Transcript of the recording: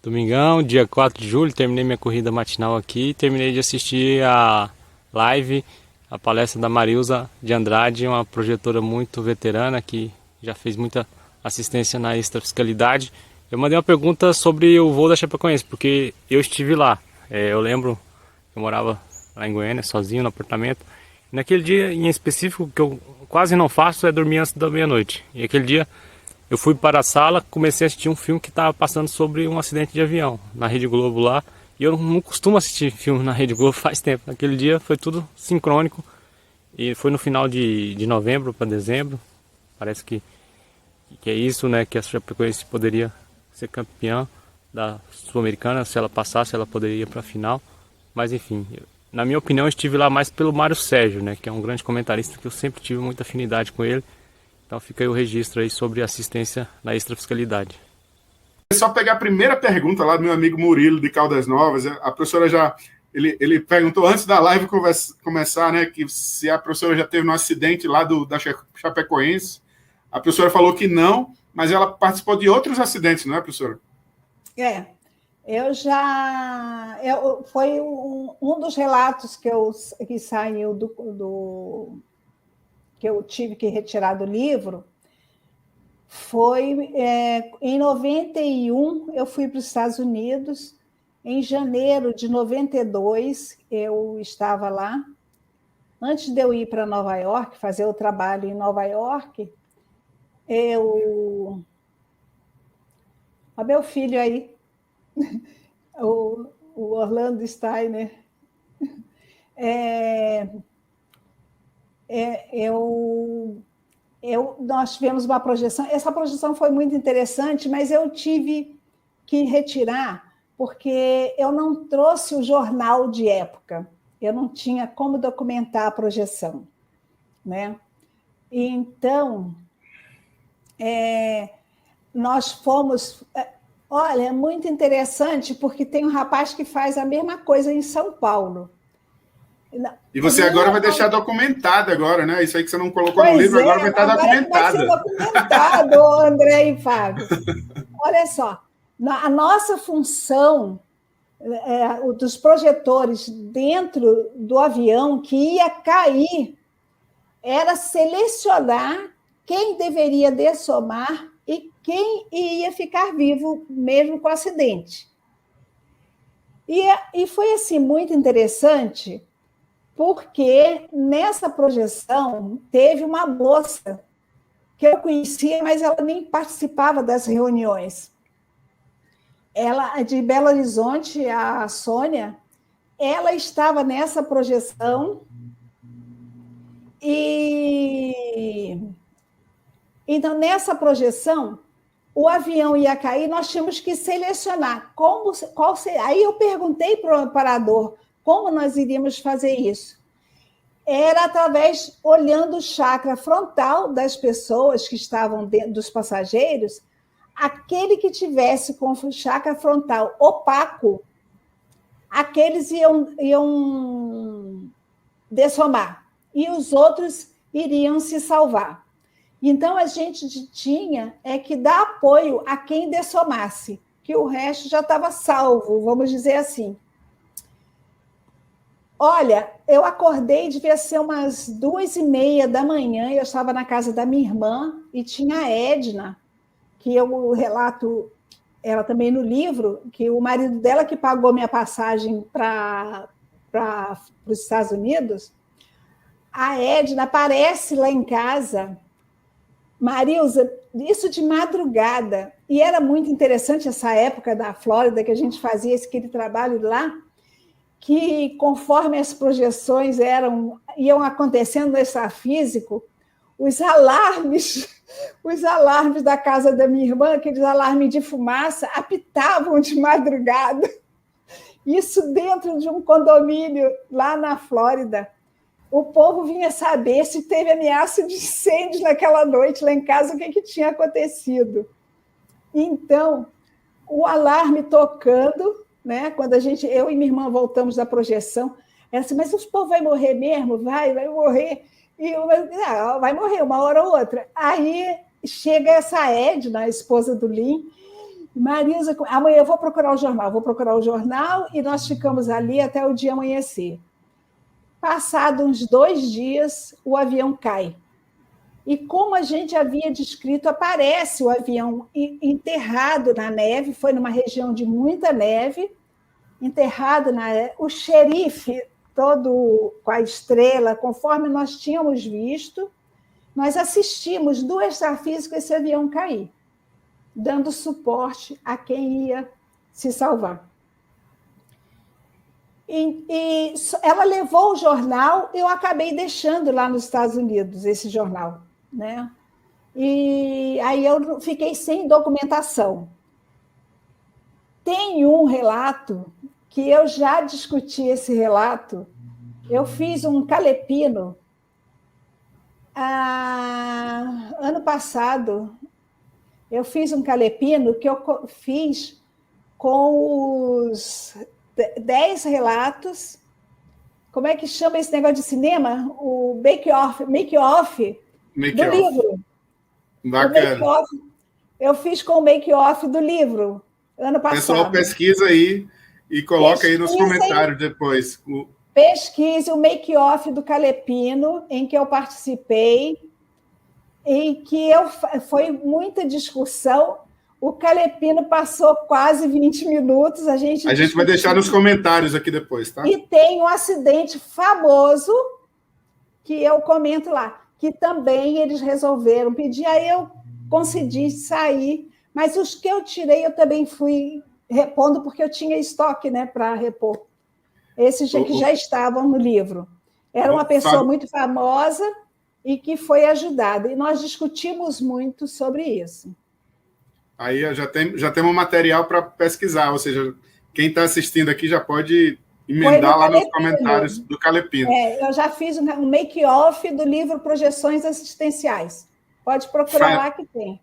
Domingão, dia 4 de julho, terminei minha corrida matinal aqui, terminei de assistir a live, a palestra da Marilza de Andrade, uma projetora muito veterana que já fez muita assistência na extrafiscalidade. Eu mandei uma pergunta sobre o voo da Chapecoense, porque eu estive lá. Eu lembro, eu morava lá em Goiânia, sozinho no apartamento. E naquele dia em específico, que eu quase não faço, é dormir antes da meia-noite. E aquele dia eu fui para a sala, comecei a assistir um filme que estava passando sobre um acidente de avião na Rede Globo lá. E eu não costumo assistir filme na Rede Globo faz tempo. Naquele dia foi tudo sincrônico. E foi no final de novembro para dezembro. Parece que é isso, né? Que a Chapecoense poderia ser campeã da Sul-Americana. Se ela passasse, ela poderia ir para a final. Mas enfim, na minha opinião, eu estive lá mais pelo Mário Sérgio, né? Que é um grande comentarista que eu sempre tive muita afinidade com ele. Então fica aí o registro aí sobre assistência na extrafiscalidade. É só pegar a primeira pergunta lá do meu amigo Murilo, de Caldas Novas. A professora já... Ele perguntou antes da live começar, né, que se a professora já teve um acidente lá da Chapecoense. A professora falou que não, mas ela participou de outros acidentes, não é, professora? Foi um dos relatos que saiu que eu tive que retirar do livro. Foi em 91, eu fui para os Estados Unidos. Em janeiro de 92, eu estava lá. Antes de eu ir para Nova York, fazer o trabalho em Nova York, olha meu filho aí, o Orlando Steiner. Nós tivemos uma projeção. Essa projeção foi muito interessante, mas eu tive que retirar, porque eu não trouxe o jornal de época. Eu não tinha como documentar a projeção, né? Então, nós fomos... Olha, é muito interessante, porque tem um rapaz que faz a mesma coisa em São Paulo. E você agora vai deixar documentado agora, né? Isso aí que você não colocou no livro, agora vai estar documentado. Vai ser documentado, André e Fábio. Olha só, a nossa função dos projetores dentro do avião que ia cair era selecionar quem deveria dessomar e quem ia ficar vivo mesmo com o acidente. E foi assim muito interessante, porque nessa projeção teve uma moça que eu conhecia, mas ela nem participava das reuniões. Ela, de Belo Horizonte, a Sônia, ela estava nessa projeção e... Então, nessa projeção, o avião ia cair, nós tínhamos que selecionar qual seria. Aí eu perguntei para o amparador como nós iríamos fazer isso. Era através, olhando o chakra frontal das pessoas que estavam dentro, dos passageiros, aquele que tivesse com o chakra frontal opaco, aqueles iam dessomar, e os outros iriam se salvar. Então, a gente tinha que dar apoio a quem dessomasse, que o resto já estava salvo, vamos dizer assim. Olha, eu acordei, devia ser umas 2h30 da manhã, eu estava na casa da minha irmã, e tinha a Edna, que eu relato ela também no livro, que o marido dela que pagou minha passagem para os Estados Unidos. A Edna aparece lá em casa, Marilza, isso de madrugada, e era muito interessante essa época da Flórida, que a gente fazia aquele trabalho lá, que conforme as projeções iam acontecendo no extrafísico, os alarmes da casa da minha irmã, aqueles alarmes de fumaça, apitavam de madrugada. Isso dentro de um condomínio lá na Flórida. O povo vinha saber se teve ameaça de incêndio naquela noite lá em casa, o que tinha acontecido. Então, o alarme tocando, né? Quando eu e minha irmã voltamos da projeção, ela disse, mas o povo vai morrer mesmo? Vai morrer. E vai morrer uma hora ou outra. Aí chega essa Edna, a esposa do Lin, Marisa, amanhã eu vou procurar o jornal e nós ficamos ali até o dia amanhecer. Passado uns 2 dias, o avião cai. E como a gente havia descrito, aparece o avião enterrado na neve, foi numa região de muita neve, enterrado na neve, o xerife todo com a estrela, conforme nós tínhamos visto, nós assistimos do extrafísico esse avião cair, dando suporte a quem ia se salvar. E ela levou o jornal, eu acabei deixando lá nos Estados Unidos esse jornal, né? E aí eu fiquei sem documentação. Tem um relato que eu já discuti esse relato. Eu fiz um calepino ano passado. Eu fiz um calepino que eu fiz com os 10 relatos. Como é que chama esse negócio de cinema? O make-off do livro. Bacana. Eu fiz com o make-off do livro, ano passado. Pessoal, pesquisa aí e coloca aí nos comentários depois. Pesquise o make-off do Calepino, em que eu participei, em que foi muita discussão. O Calepino passou quase 20 minutos. A gente vai deixar nos comentários aqui depois, tá? E tem um acidente famoso que eu comento lá, que também eles resolveram pedir, aí eu concedi sair, mas os que eu tirei eu também fui repondo, porque eu tinha estoque, né, para repor. Esses que já estavam no livro. Era uma pessoa muito famosa e que foi ajudada. E nós discutimos muito sobre isso. Aí já temos material para pesquisar, ou seja, quem está assistindo aqui já pode emendar lá nos comentários do Calepino. Eu já fiz um make-off do livro Projeções Assistenciais. Pode procurar lá que tem.